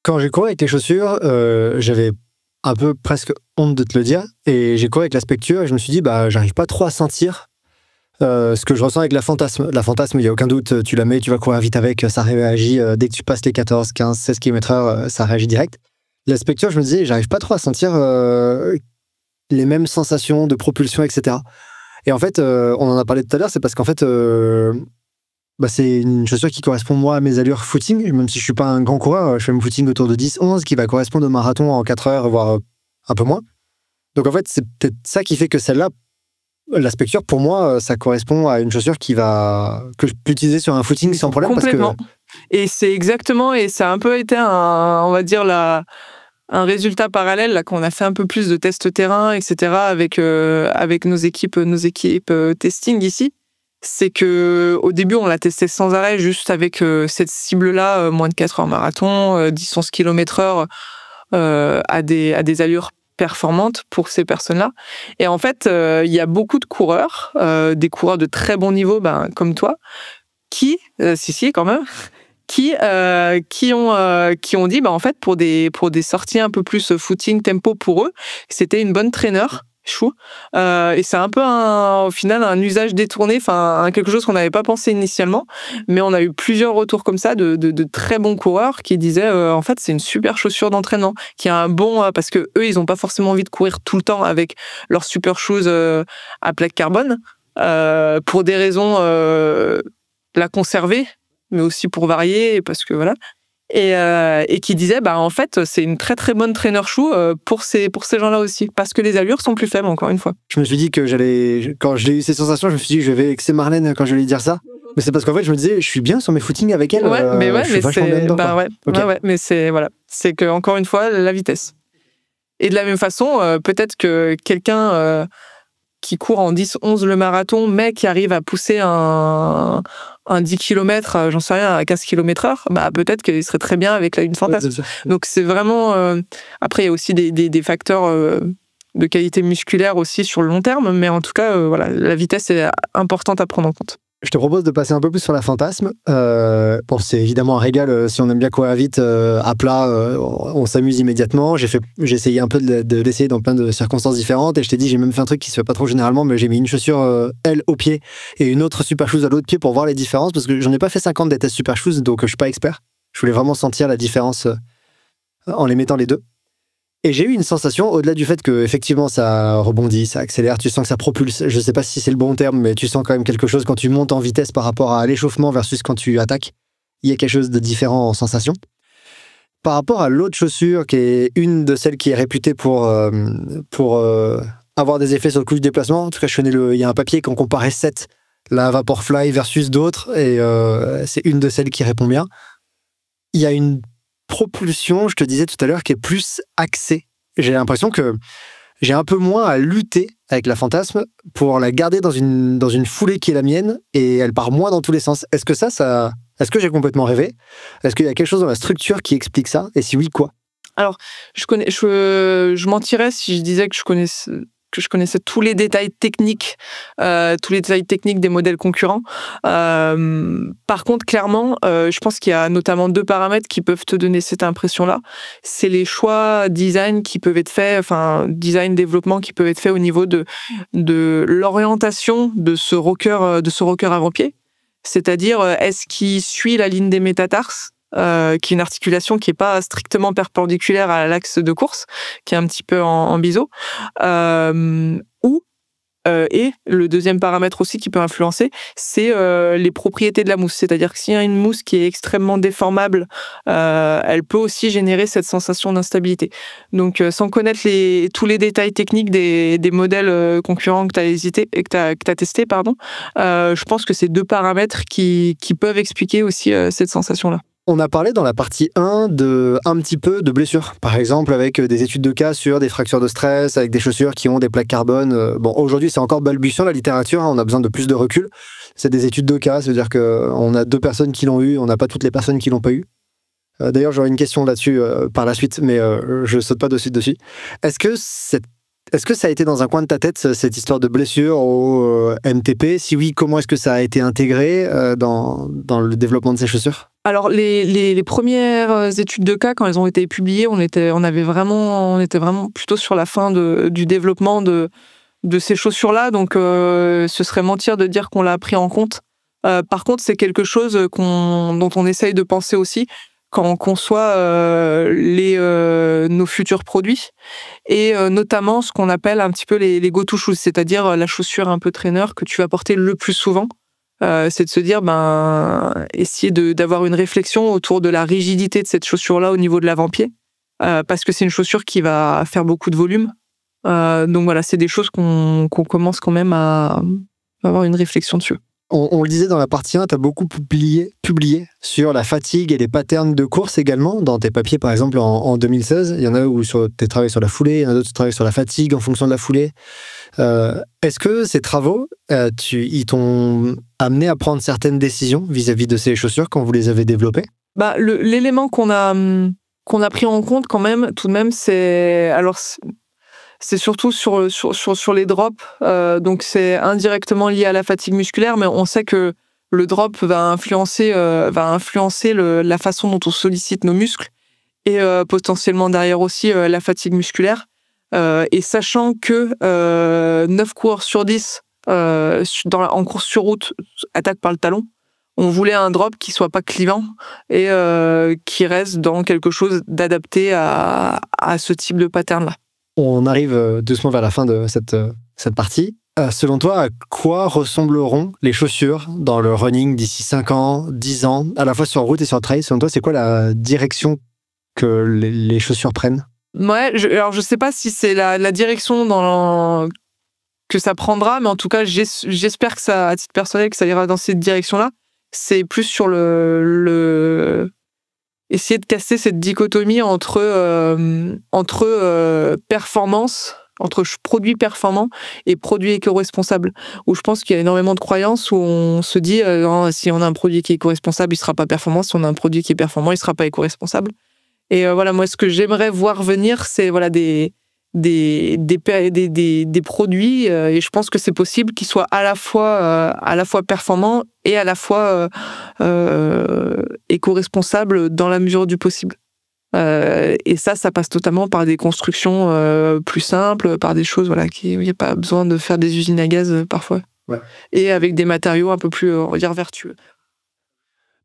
Quand j'ai couru avec les chaussures, j'avais un peu presque honte de te le dire, et j'ai couru avec la specture et je me suis dit, j'arrive pas trop à sentir ce que je ressens avec la Fantasme. La Fantasme, il n'y a aucun doute, tu la mets, tu vas courir vite avec, ça réagit. Dès que tu passes les 14, 15, 16 km/h, ça réagit direct. La specture, je me disais, j'arrive pas trop à sentir les mêmes sensations de propulsion, etc. Et en fait, on en a parlé tout à l'heure, c'est parce qu'en fait, c'est une chaussure qui correspond, moi, à mes allures footing. Même si je suis pas un grand coureur, je fais mon footing autour de 10-11, qui va correspondre au marathon en 4 heures, voire un peu moins. Donc en fait, c'est peut-être ça qui fait que celle-là, la specture, pour moi, ça correspond à une chaussure que je peux utiliser sur un footing sans problème. Complètement. Et c'est exactement, et ça a un peu été on va dire un résultat parallèle, là, qu'on a fait un peu plus de tests terrain, etc., avec nos équipes testing ici. C'est que au début, on l'a testé sans arrêt, juste avec cette cible-là, moins de 4 heures marathon, 10-11 km/h, à des allures performantes pour ces personnes-là. Et en fait, il y a beaucoup de coureurs, des coureurs de très bon niveau, comme toi, qui quand même, qui ont dit, en fait, pour des sorties un peu plus footing, tempo pour eux, c'était une bonne traîner. Chou. Et c'est un peu au final un usage détourné, quelque chose qu'on n'avait pas pensé initialement, mais on a eu plusieurs retours comme ça de très bons coureurs qui disaient en fait c'est une super chaussure d'entraînement qui a un bon parce que eux ils ont pas forcément envie de courir tout le temps avec leur super shoes à plaque carbone pour des raisons la conserver, mais aussi pour varier parce que voilà. Et qui disait en fait c'est une très très bonne trainer shoe pour ces gens-là aussi parce que les allures sont plus faibles, encore une fois. Je me suis dit que quand j'ai eu ces sensations, je me suis dit que je vais vexer Marlène quand je vais lui dire ça, mais c'est parce qu'en fait je me disais je suis bien sur mes footings avec elle. Mais c'est que encore une fois la vitesse. Et de la même façon peut-être que quelqu'un qui court en 10-11 le marathon, mais qui arrive à pousser un 10 km, j'en sais rien, à 15 km/h, peut-être qu'il serait très bien avec une Fantasme. Ouais, donc c'est vraiment... Après, il y a aussi des facteurs de qualité musculaire aussi sur le long terme, mais en tout cas, la vitesse est importante à prendre en compte. Je te propose de passer un peu plus sur la fantasme. Bon, c'est évidemment un régal si on aime bien courir vite à plat, on s'amuse immédiatement. J'ai essayé un peu de l'essayer dans plein de circonstances différentes et je t'ai dit j'ai même fait un truc qui se fait pas trop généralement, mais j'ai mis une chaussure elle au pied et une autre super shoes à l'autre pied pour voir les différences parce que j'en ai pas fait 50 des tests super shoes donc je suis pas expert. Je voulais vraiment sentir la différence en les mettant les deux. Et j'ai eu une sensation, au-delà du fait que effectivement ça rebondit, ça accélère, tu sens que ça propulse. Je sais pas si c'est le bon terme, mais tu sens quand même quelque chose quand tu montes en vitesse par rapport à l'échauffement versus quand tu attaques. Il y a quelque chose de différent en sensation. Par rapport à l'autre chaussure, qui est une de celles qui est réputée pour avoir des effets sur le coup du déplacement. En tout cas, il y a un papier qu'on comparait 7, la Vaporfly versus d'autres, et c'est une de celles qui répond bien. Il y a une propulsion, je te disais tout à l'heure, qui est plus axée. J'ai l'impression que j'ai un peu moins à lutter avec la fantasme pour la garder dans une foulée qui est la mienne et elle part moins dans tous les sens. Est-ce que est-ce que j'ai complètement rêvé? Est-ce qu'il y a quelque chose dans la structure qui explique ça? Et si oui, quoi? Alors, je mentirais si je disais que je connaissais tous les détails techniques des modèles concurrents. Par contre, clairement, je pense qu'il y a notamment 2 paramètres qui peuvent te donner cette impression-là. C'est les choix design qui peuvent être faits, enfin design développement qui peuvent être faits au niveau de l'orientation de ce rocker avant-pied. C'est-à-dire, est-ce qu'il suit la ligne des métatarses, qui est une articulation qui n'est pas strictement perpendiculaire à l'axe de course, qui est un petit peu en biseau, et le deuxième paramètre aussi qui peut influencer, c'est les propriétés de la mousse. C'est-à-dire que s'il y a une mousse qui est extrêmement déformable, elle peut aussi générer cette sensation d'instabilité. Donc, sans connaître tous les détails techniques des modèles concurrents que tu as testé, je pense que c'est 2 paramètres qui peuvent expliquer aussi cette sensation-là. On a parlé dans la partie 1 un petit peu de blessures, par exemple avec des études de cas sur des fractures de stress, avec des chaussures qui ont des plaques carbone. Bon, aujourd'hui, c'est encore balbutiant la littérature, on a besoin de plus de recul. C'est des études de cas, c'est-à-dire qu'on a 2 personnes qui l'ont eu, on n'a pas toutes les personnes qui l'ont pas eu. D'ailleurs, j'aurai une question là-dessus par la suite, mais je saute pas de suite dessus. Est-ce que ça a été dans un coin de ta tête, cette histoire de blessure au MTP? Si oui, comment est-ce que ça a été intégré dans le développement de ces chaussures? Alors, les premières études de cas, quand elles ont été publiées, on était vraiment plutôt sur la fin du développement de ces chaussures-là. Donc, ce serait mentir de dire qu'on l'a pris en compte. Par contre, c'est quelque chose dont on essaye de penser aussi quand on conçoit nos futurs produits. Et notamment ce qu'on appelle un petit peu les go-to shoes, c'est-à-dire la chaussure un peu traîneur que tu vas porter le plus souvent. C'est de se dire, essayer d'avoir une réflexion autour de la rigidité de cette chaussure-là au niveau de l'avant-pied, parce que c'est une chaussure qui va faire beaucoup de volume. Donc voilà, c'est des choses qu'on commence quand même à avoir une réflexion dessus. On le disait dans la partie 1, tu as beaucoup publié sur la fatigue et les patterns de course également, dans tes papiers par exemple en 2016. Il y en a où tu travailles sur la foulée, il y en a d'autres où tu travailles sur la fatigue en fonction de la foulée. Est-ce que ces travaux, ils t'ont amené à prendre certaines décisions vis-à-vis de ces chaussures quand vous les avez développées? L'élément qu'on a pris en compte quand même, tout de même, c'est surtout sur les drops. Donc c'est indirectement lié à la fatigue musculaire, mais on sait que le drop va influencer la façon dont on sollicite nos muscles et potentiellement derrière aussi la fatigue musculaire. Et sachant que 9 coureurs sur 10 en course sur route attaquent par le talon, on voulait un drop qui soit pas clivant et qui reste dans quelque chose d'adapté à ce type de pattern-là. On arrive doucement vers la fin de cette partie. Selon toi, à quoi ressembleront les chaussures dans le running d'ici 5 ans, 10 ans, à la fois sur route et sur trail? Selon toi, c'est quoi la direction que les chaussures prennent? Ouais, alors je sais pas si c'est la direction que ça prendra, mais en tout cas, j'espère que ça, à titre personnel, que ça ira dans cette direction-là. C'est plus sur essayer de casser cette dichotomie entre performance, entre produits performants et produits éco-responsables, où je pense qu'il y a énormément de croyances où on se dit si on a un produit qui est éco-responsable, il sera pas performant, si on a un produit qui est performant, il sera pas éco-responsable. Et voilà, moi, ce que j'aimerais voir venir, c'est des des produits et je pense que c'est possible qu'ils soient à la fois performants et à la fois éco-responsables dans la mesure du possible. Et ça passe totalement par des constructions plus simples, par des choses il n'y a pas besoin de faire des usines à gaz parfois. Ouais. Et avec des matériaux un peu plus, on va dire, vertueux.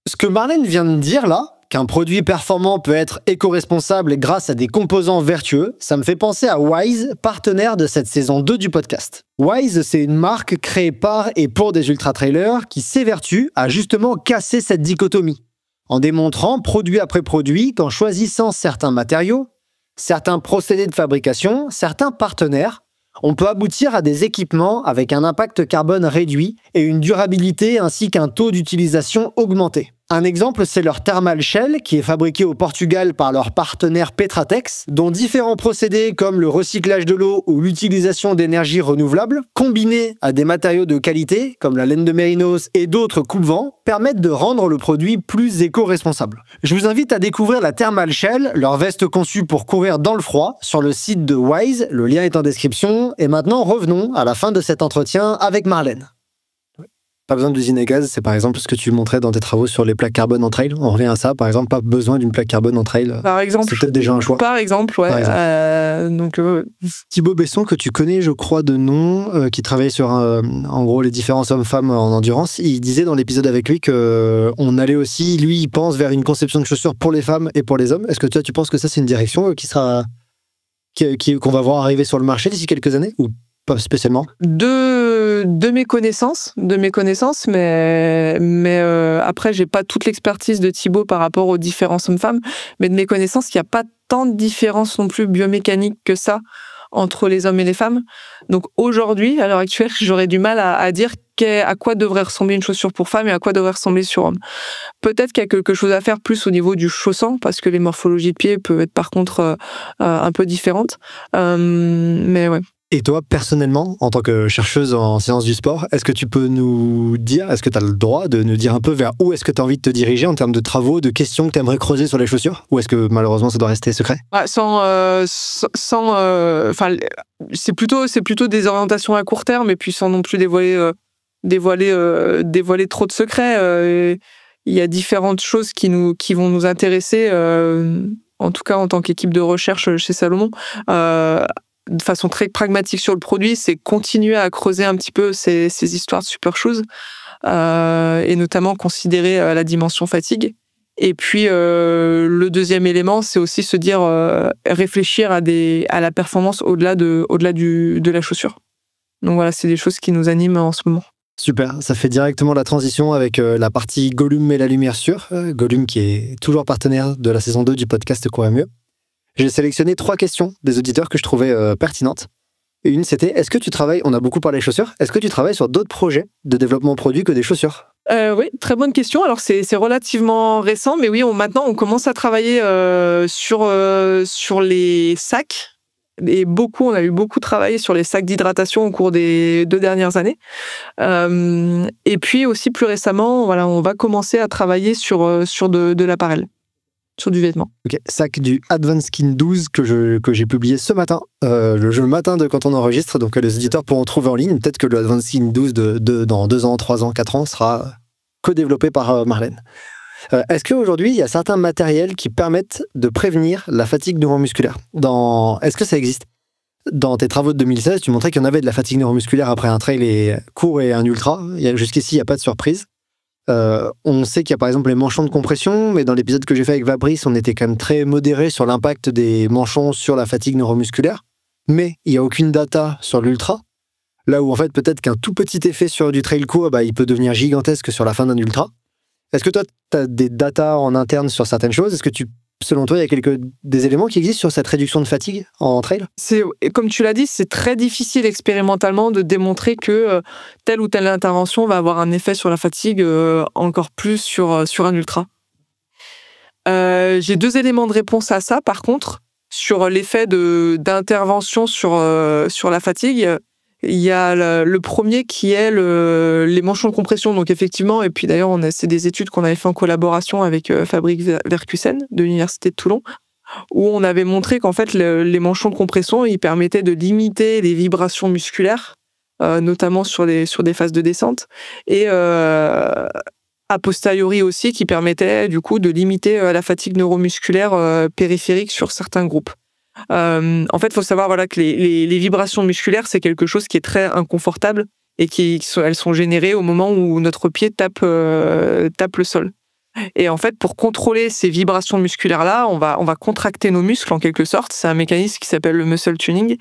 Ce que Marlène vient de dire là, qu'un produit performant peut être éco-responsable grâce à des composants vertueux, ça me fait penser à Wise, partenaire de cette saison 2 du podcast. Wise, c'est une marque créée par et pour des ultra-trailers qui s'évertue à justement casser cette dichotomie, en démontrant produit après produit qu'en choisissant certains matériaux, certains procédés de fabrication, certains partenaires, on peut aboutir à des équipements avec un impact carbone réduit et une durabilité ainsi qu'un taux d'utilisation augmenté. Un exemple, c'est leur Thermal Shell, qui est fabriqué au Portugal par leur partenaire Petratex, dont différents procédés comme le recyclage de l'eau ou l'utilisation d'énergies renouvelables, combinés à des matériaux de qualité, comme la laine de mérinos et d'autres coupe-vents, permettent de rendre le produit plus éco-responsable. Je vous invite à découvrir la Thermal Shell, leur veste conçue pour courir dans le froid, sur le site de Wise, le lien est en description. Et maintenant, revenons à la fin de cet entretien avec Marlène. Pas besoin d'usine à gaz, c'est par exemple ce que tu montrais dans tes travaux sur les plaques carbone en trail. On revient à ça, par exemple, pas besoin d'une plaque carbone en trail. Par exemple. C'est peut-être déjà un choix. Par exemple, ouais. Thibaut Besson, que tu connais, je crois, de nom, qui travaille sur, en gros, les différents hommes-femmes en endurance, il disait dans l'épisode avec lui qu'on allait aussi, lui, il pense vers une conception de chaussures pour les femmes et pour les hommes. Est-ce que toi, tu penses que ça, c'est une direction qu'on va voir arriver sur le marché d'ici quelques années ou pas spécialement? De mes connaissances, mais après, j'ai pas toute l'expertise de Thibaut par rapport aux différents hommes-femmes, mais de mes connaissances, il n'y a pas tant de différence non plus biomécanique que ça entre les hommes et les femmes. Donc aujourd'hui, à l'heure actuelle, j'aurais du mal à dire à quoi devrait ressembler une chaussure pour femme et à quoi devrait ressembler sur homme. Peut-être qu'il y a quelque chose à faire plus au niveau du chaussant, parce que les morphologies de pieds peuvent être par contre un peu différentes. Mais ouais. Et toi, personnellement, en tant que chercheuse en sciences du sport, est-ce que tu peux nous dire, est-ce que tu as le droit de nous dire un peu vers où est-ce que tu as envie de te diriger en termes de travaux, de questions que tu aimerais creuser sur les chaussures? Ou est-ce que malheureusement ça doit rester secret? C'est plutôt des orientations à court terme et puis sans non plus dévoiler trop de secrets. Il y a différentes choses qui vont nous intéresser, en tout cas en tant qu'équipe de recherche chez Salomon. De façon très pragmatique sur le produit, c'est continuer à creuser un petit peu ces histoires de super shoes et notamment considérer la dimension fatigue. Et puis le deuxième élément, c'est aussi se dire réfléchir à la performance au-delà de la chaussure. Donc voilà, c'est des choses qui nous animent en ce moment. Super, ça fait directement la transition avec la partie Gollum met la lumière sur. Gollum qui est toujours partenaire de la saison 2 du podcast Courir Mieux. J'ai sélectionné 3 questions des auditeurs que je trouvais pertinentes. Et une, c'était, est-ce que tu travailles, on a beaucoup parlé chaussures, est-ce que tu travailles sur d'autres projets de développement produit que des chaussures? Oui, très bonne question. Alors, c'est relativement récent, mais oui, maintenant, on commence à travailler sur les sacs. Et on a eu beaucoup travaillé sur les sacs d'hydratation au cours des 2 dernières années. Et puis aussi, plus récemment, voilà, on va commencer à travailler sur de l'apparel. Sur du vêtement. Ok, sac du Advanced Skin 12 que j'ai publié ce matin, le matin de quand on enregistre, donc les auditeurs pourront trouver en ligne. Peut-être que le Advanced Skin 12 dans 2 ans, 3 ans, 4 ans sera co-développé par Marlène. Est-ce qu'aujourd'hui, il y a certains matériels qui permettent de prévenir la fatigue neuromusculaire? Est-ce que ça existe? Dans tes travaux de 2016, tu montrais qu'il y en avait de la fatigue neuromusculaire après un trail court et un ultra. Jusqu'ici, il n'y a pas de surprise. On sait qu'il y a par exemple les manchons de compression, mais dans l'épisode que j'ai fait avec Fabrice, on était quand même très modéré sur l'impact des manchons sur la fatigue neuromusculaire. Mais il n'y a aucune data sur l'ultra. Là où en fait peut-être qu'un tout petit effet sur du trail court, il peut devenir gigantesque sur la fin d'un ultra. Est-ce que toi, tu as des datas en interne sur certaines choses? Est-ce que selon toi, il y a des éléments qui existent sur cette réduction de fatigue en trail? Comme tu l'as dit, c'est très difficile expérimentalement de démontrer que telle ou telle intervention va avoir un effet sur la fatigue, encore plus sur un ultra. J'ai 2 éléments de réponse à ça, par contre. Sur l'effet d'intervention sur la fatigue, il y a le premier qui est les manchons de compression. Donc effectivement, et puis d'ailleurs, c'est des études qu'on avait fait en collaboration avec Fabrice Verkusen de l'Université de Toulon. où on avait montré qu'en fait, les manchons de compression, ils permettaient de limiter les vibrations musculaires, notamment sur des phases de descente, et a posteriori aussi, qui permettaient du coup de limiter la fatigue neuromusculaire périphérique sur certains groupes. En fait, il faut savoir que les vibrations musculaires, c'est quelque chose qui est très inconfortable et elles sont générées au moment où notre pied tape le sol. Et en fait, pour contrôler ces vibrations musculaires-là, on va contracter nos muscles en quelque sorte. C'est un mécanisme qui s'appelle le muscle tuning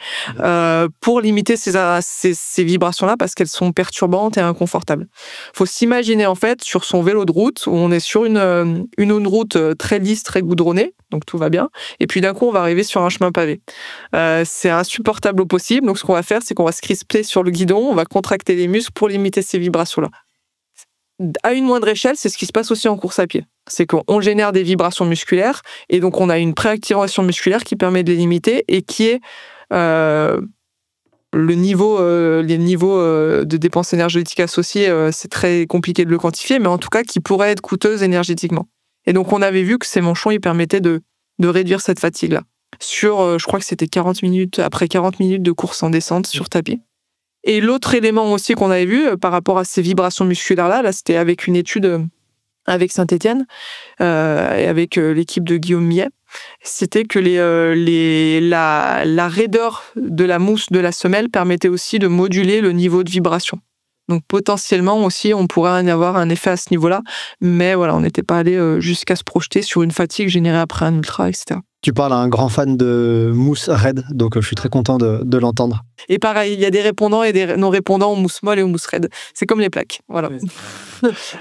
pour limiter ces vibrations-là parce qu'elles sont perturbantes et inconfortables. Il faut s'imaginer en fait sur son vélo de route où on est sur une route très lisse, très goudronnée, donc tout va bien. Et puis d'un coup, on va arriver sur un chemin pavé. C'est insupportable au possible. Donc ce qu'on va faire, c'est qu'on va se crisper sur le guidon, on va contracter les muscles pour limiter ces vibrations-là. À une moindre échelle, c'est ce qui se passe aussi en course à pied. C'est qu'on génère des vibrations musculaires et donc on a une préactivation musculaire qui permet de les limiter et qui est les niveaux de dépenses énergétiques associés, c'est très compliqué de le quantifier, mais en tout cas qui pourrait être coûteuse énergétiquement. Et donc on avait vu que ces manchons, ils permettaient de réduire cette fatigue-là. Sur, je crois que c'était 40 minutes, après 40 minutes de course en descente sur tapis. Et l'autre élément aussi qu'on avait vu par rapport à ces vibrations musculaires-là, c'était avec une étude avec Saint-Étienne et avec l'équipe de Guillaume Millet, c'était que la raideur de la mousse de la semelle permettait aussi de moduler le niveau de vibration. Donc potentiellement aussi, on pourrait en avoir un effet à ce niveau-là, mais voilà, on n'était pas allé jusqu'à se projeter sur une fatigue générée après un ultra, etc. Tu parles à un grand fan de mousse raide, donc je suis très content de l'entendre. Et pareil, il y a des répondants et des non-répondants aux mousses molles et aux mousses raides. C'est comme les plaques, voilà. Oui.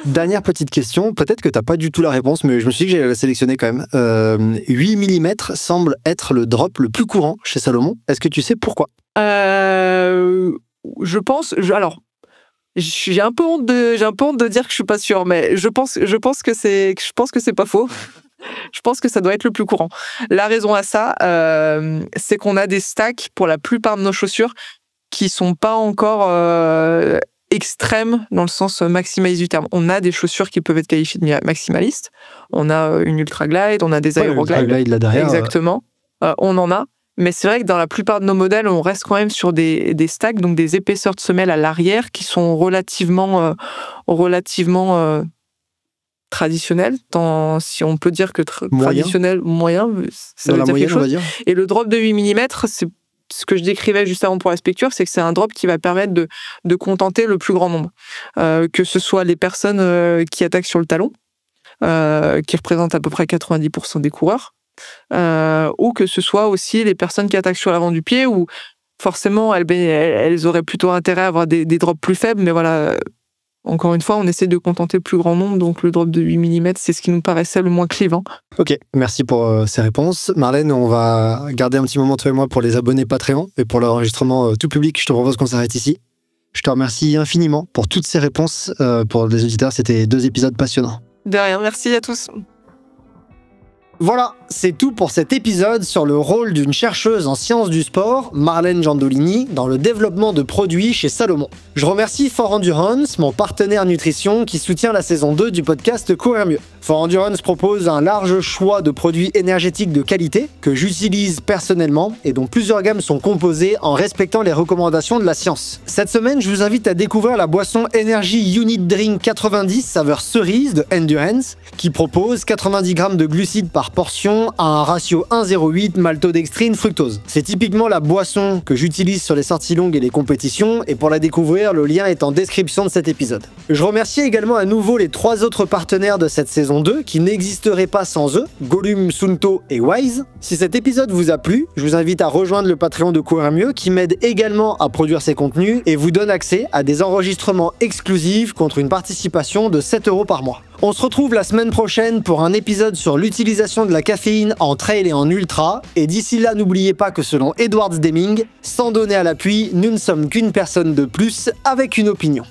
Dernière petite question, peut-être que tu n'as pas du tout la réponse, mais je me suis dit que j'allais la sélectionner quand même. 8 mm semble être le drop le plus courant chez Salomon. Est-ce que tu sais pourquoi ? Je pense... Alors, j'ai un peu honte de dire que je suis pas sûre, mais je pense que c'est pas faux. Je pense que ça doit être le plus courant. La raison à ça, c'est qu'on a des stacks pour la plupart de nos chaussures qui sont pas encore extrêmes dans le sens maximaliste du terme. On a des chaussures qui peuvent être qualifiées de maximalistes. On a une Ultra Glide, on a des Aeroglide. Ultra Glide là derrière. Exactement. On en a. Mais c'est vrai que dans la plupart de nos modèles, on reste quand même sur des stacks, donc des épaisseurs de semelle à l'arrière qui sont relativement traditionnels. Si on peut dire que traditionnel, moyen, ça veut dire quelque chose. Et le drop de 8 mm, c'est ce que je décrivais juste avant pour la Specture, c'est que c'est un drop qui va permettre de contenter le plus grand nombre. Que ce soit les personnes qui attaquent sur le talon, qui représentent à peu près 90% des coureurs, ou que ce soit aussi les personnes qui attaquent sur l'avant du pied, où forcément elles auraient plutôt intérêt à avoir des drops plus faibles, mais voilà, encore une fois, on essaie de contenter le plus grand nombre, donc le drop de 8 mm, c'est ce qui nous paraissait le moins clivant. Ok, merci pour ces réponses. Marlène, on va garder un petit moment, toi et moi, pour les abonnés Patreon et pour l'enregistrement tout public. Je te propose qu'on s'arrête ici. Je te remercie infiniment pour toutes ces réponses. Pour les auditeurs, c'était 2 épisodes passionnants. De rien, merci à tous. Voilà, c'est tout pour cet épisode sur le rôle d'une chercheuse en sciences du sport, Marlène Giandolini, dans le développement de produits chez Salomon. Je remercie For Endurance, mon partenaire nutrition qui soutient la saison 2 du podcast Courir Mieux. For Endurance propose un large choix de produits énergétiques de qualité que j'utilise personnellement et dont plusieurs gammes sont composées en respectant les recommandations de la science. Cette semaine, je vous invite à découvrir la boisson Energy Unit Drink 90 saveur cerise de Endurance qui propose 90 grammes de glucides par portion à un ratio 1,08 maltodextrine fructose. C'est typiquement la boisson que j'utilise sur les sorties longues et les compétitions, et pour la découvrir, le lien est en description de cet épisode. Je remercie également à nouveau les 3 autres partenaires de cette saison 2 qui n'existeraient pas sans eux, Gollum, Suunto et Wise. Si cet épisode vous a plu, je vous invite à rejoindre le Patreon de Courir Mieux qui m'aide également à produire ces contenus et vous donne accès à des enregistrements exclusifs contre une participation de 7 € par mois. On se retrouve la semaine prochaine pour un épisode sur l'utilisation de la caféine en trail et en ultra. Et d'ici là, n'oubliez pas que selon Edwards Deming, sans donner à l'appui, nous ne sommes qu'une personne de plus avec une opinion.